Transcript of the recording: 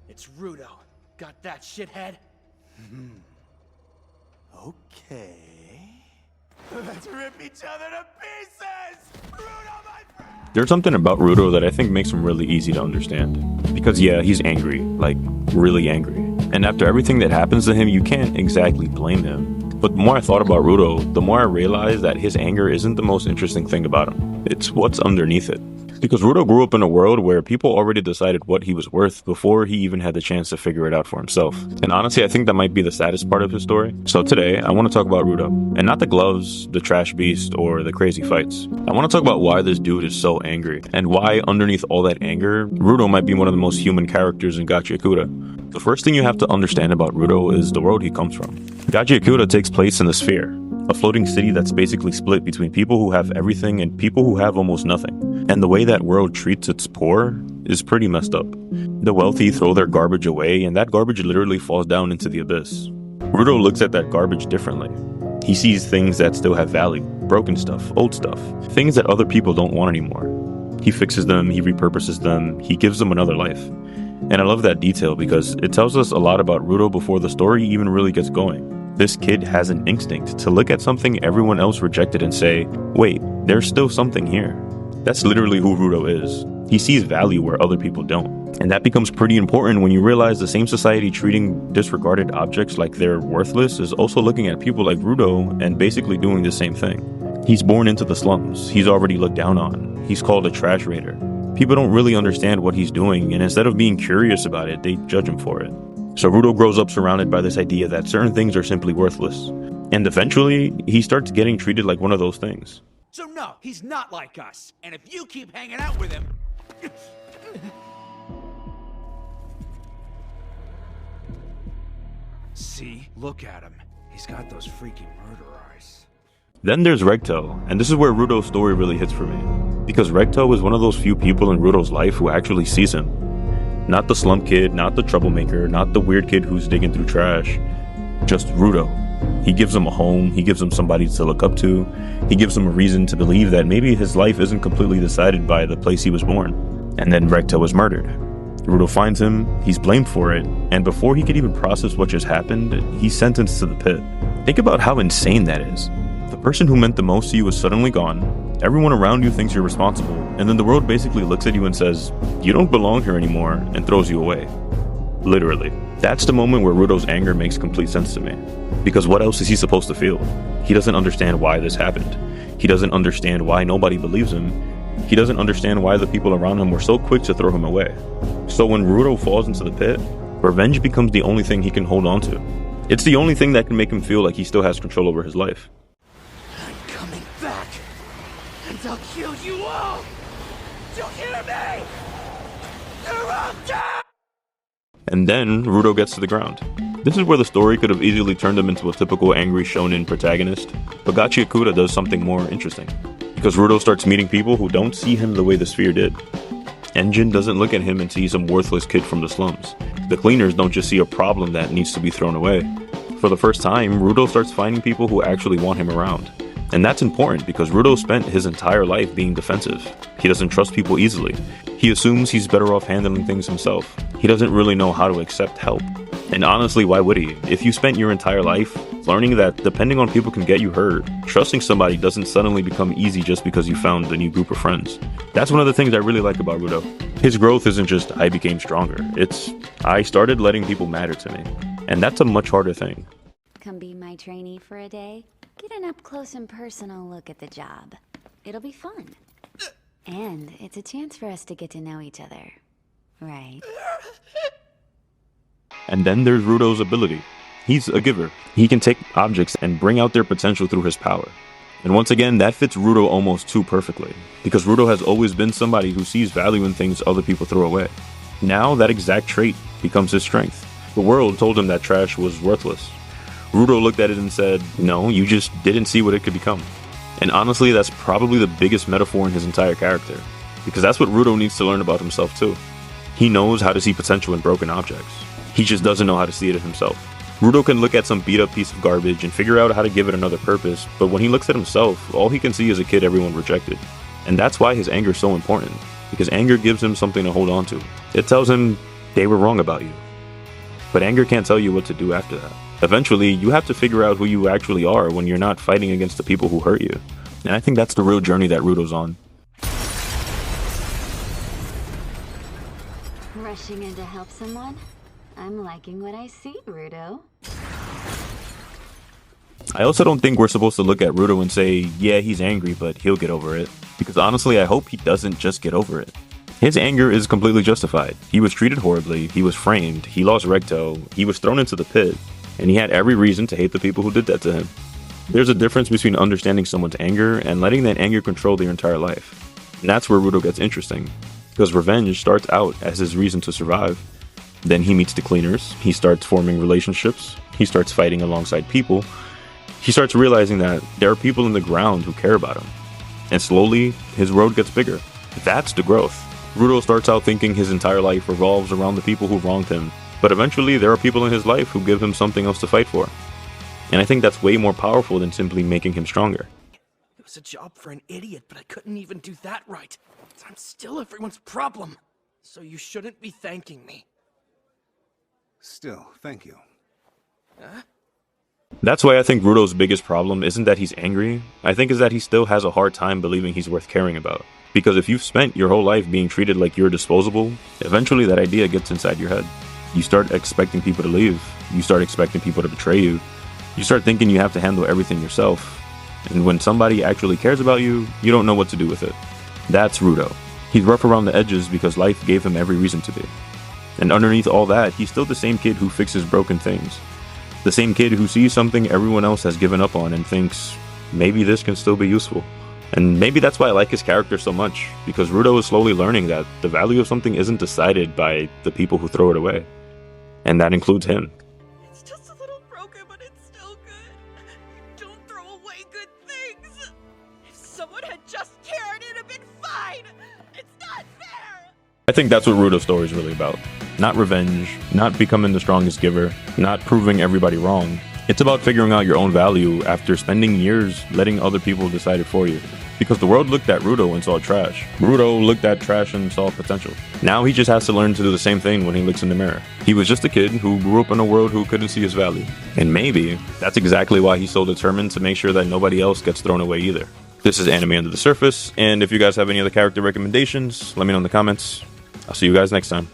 It's Rudo. Got that, shithead? Okay. Let's rip each other to pieces! Rudo, my friend! There's something about Rudo that I think makes him really easy to understand. Because yeah, he's angry, like really angry. And after everything that happens to him, you can't exactly blame him. But the more I thought about Rudo, the more I realized that his anger isn't the most interesting thing about him. It's what's underneath it. Because Rudo grew up in a world where people already decided what he was worth before he even had the chance to figure it out for himself. And honestly, I think that might be the saddest part of his story. So today, I want to talk about Rudo. And not the gloves, the trash beast, or the crazy fights. I want to talk about why this dude is so angry, and why underneath all that anger, Rudo might be one of the most human characters in Gachiakuta. The first thing you have to understand about Rudo is the world he comes from. Gachiakuta takes place in the sphere, a floating city that's basically split between people who have everything and people who have almost nothing. And the way that world treats its poor is pretty messed up. The wealthy throw their garbage away, and that garbage literally falls down into the abyss. Rudo looks at that garbage differently. He sees things that still have value, broken stuff, old stuff, things that other people don't want anymore. He fixes them, he repurposes them, he gives them another life. And I love that detail because it tells us a lot about Rudo before the story even really gets going. This kid has an instinct to look at something everyone else rejected and say, wait, there's still something here. That's literally who Rudo is. He sees value where other people don't. And that becomes pretty important when you realize the same society treating disregarded objects like they're worthless is also looking at people like Rudo and basically doing the same thing. He's born into the slums. He's already looked down on. He's called a trash raider. People don't really understand what he's doing, and instead of being curious about it, they judge him for it. So Rudo grows up surrounded by this idea that certain things are simply worthless. And eventually, he starts getting treated like one of those things. So no, he's not like us. And if you keep hanging out with him... See? Look at him. He's got those freaky murder eyes. Then there's Regto, and this is where Rudo's story really hits for me. Because Regto is one of those few people in Rudo's life who actually sees him. Not the slum kid, not the troublemaker, not the weird kid who's digging through trash. Just Rudo. He gives him a home, he gives him somebody to look up to, he gives him a reason to believe that maybe his life isn't completely decided by the place he was born. And then Regto was murdered. Rudo finds him, he's blamed for it, and before he could even process what just happened, he's sentenced to the pit. Think about how insane that is. The person who meant the most to you is suddenly gone, everyone around you thinks you're responsible, and then the world basically looks at you and says, you don't belong here anymore, and throws you away. Literally. That's the moment where Rudo's anger makes complete sense to me. Because what else is he supposed to feel? He doesn't understand why this happened. He doesn't understand why nobody believes him. He doesn't understand why the people around him were so quick to throw him away. So when Rudo falls into the pit, revenge becomes the only thing he can hold on to. It's the only thing that can make him feel like he still has control over his life. I'm coming back, and I'll kill you all! Do you hear me? You're all dead! And then Rudo gets to the ground. This is where the story could have easily turned him into a typical angry shonen protagonist, but Gachiakuta does something more interesting. Because Rudo starts meeting people who don't see him the way the sphere did. Engine doesn't look at him and see some worthless kid from the slums. The cleaners don't just see a problem that needs to be thrown away. For the first time, Rudo starts finding people who actually want him around. And that's important because Rudo spent his entire life being defensive. He doesn't trust people easily. He assumes he's better off handling things himself. He doesn't really know how to accept help. And honestly, why would he? If you spent your entire life learning that depending on people can get you hurt, trusting somebody doesn't suddenly become easy just because you found a new group of friends. That's one of the things I really like about Rudo. His growth isn't just I became stronger. It's I started letting people matter to me. And that's a much harder thing. Come be my trainee for a day. Get an up-close and personal look at the job. It'll be fun. And it's a chance for us to get to know each other. Right? And then there's Rudo's ability. He's a giver. He can take objects and bring out their potential through his power. And once again, that fits Rudo almost too perfectly. Because Rudo has always been somebody who sees value in things other people throw away. Now that exact trait becomes his strength. The world told him that trash was worthless. Rudo looked at it and said, no, you just didn't see what it could become. And honestly, that's probably the biggest metaphor in his entire character. Because that's what Rudo needs to learn about himself too. He knows how to see potential in broken objects. He just doesn't know how to see it himself. Rudo can look at some beat up piece of garbage and figure out how to give it another purpose, but when he looks at himself, all he can see is a kid everyone rejected. And that's why his anger is so important. Because anger gives him something to hold on to. It tells him, they were wrong about you. But anger can't tell you what to do after that. Eventually, you have to figure out who you actually are when you're not fighting against the people who hurt you. And I think that's the real journey that Rudo's on. Rushing in to help someone? I'm liking what I see, Rudo. I also don't think we're supposed to look at Rudo and say, yeah, he's angry, but he'll get over it. Because honestly, I hope he doesn't just get over it. His anger is completely justified. He was treated horribly, he was framed, he lost Recto, he was thrown into the pit, and he had every reason to hate the people who did that to him. There's a difference between understanding someone's anger and letting that anger control their entire life. And that's where Rudo gets interesting, because revenge starts out as his reason to survive. Then he meets the cleaners, he starts forming relationships, he starts fighting alongside people, he starts realizing that there are people in the ground who care about him. And slowly, his road gets bigger. That's the growth. Rudo starts out thinking his entire life revolves around the people who wronged him, but eventually there are people in his life who give him something else to fight for. And I think that's way more powerful than simply making him stronger. It was a job for an idiot, but I couldn't even do that right. I'm still everyone's problem. So you shouldn't be thanking me. Still, thank you. Huh? That's why I think Rudo's biggest problem isn't that he's angry, I think is that he still has a hard time believing he's worth caring about. Because if you've spent your whole life being treated like you're disposable, eventually that idea gets inside your head. You start expecting people to leave, you start expecting people to betray you, you start thinking you have to handle everything yourself. And when somebody actually cares about you, you don't know what to do with it. That's Rudo. He's rough around the edges because life gave him every reason to be. And underneath all that, he's still the same kid who fixes broken things. The same kid who sees something everyone else has given up on and thinks, maybe this can still be useful. And maybe that's why I like his character so much, because Rudo is slowly learning that the value of something isn't decided by the people who throw it away. And that includes him. It's just a little broken, but it's still good. You don't throw away good things. If someone had just cared, it'd have been fine. It's not fair. I think that's what Rudo's story is really about. Not revenge, not becoming the strongest giver, not proving everybody wrong. It's about figuring out your own value after spending years letting other people decide it for you. Because the world looked at Rudo and saw trash. Rudo looked at trash and saw potential. Now he just has to learn to do the same thing when he looks in the mirror. He was just a kid who grew up in a world who couldn't see his value. And maybe that's exactly why he's so determined to make sure that nobody else gets thrown away either. This is Anime Under the Surface, and if you guys have any other character recommendations, let me know in the comments. I'll see you guys next time.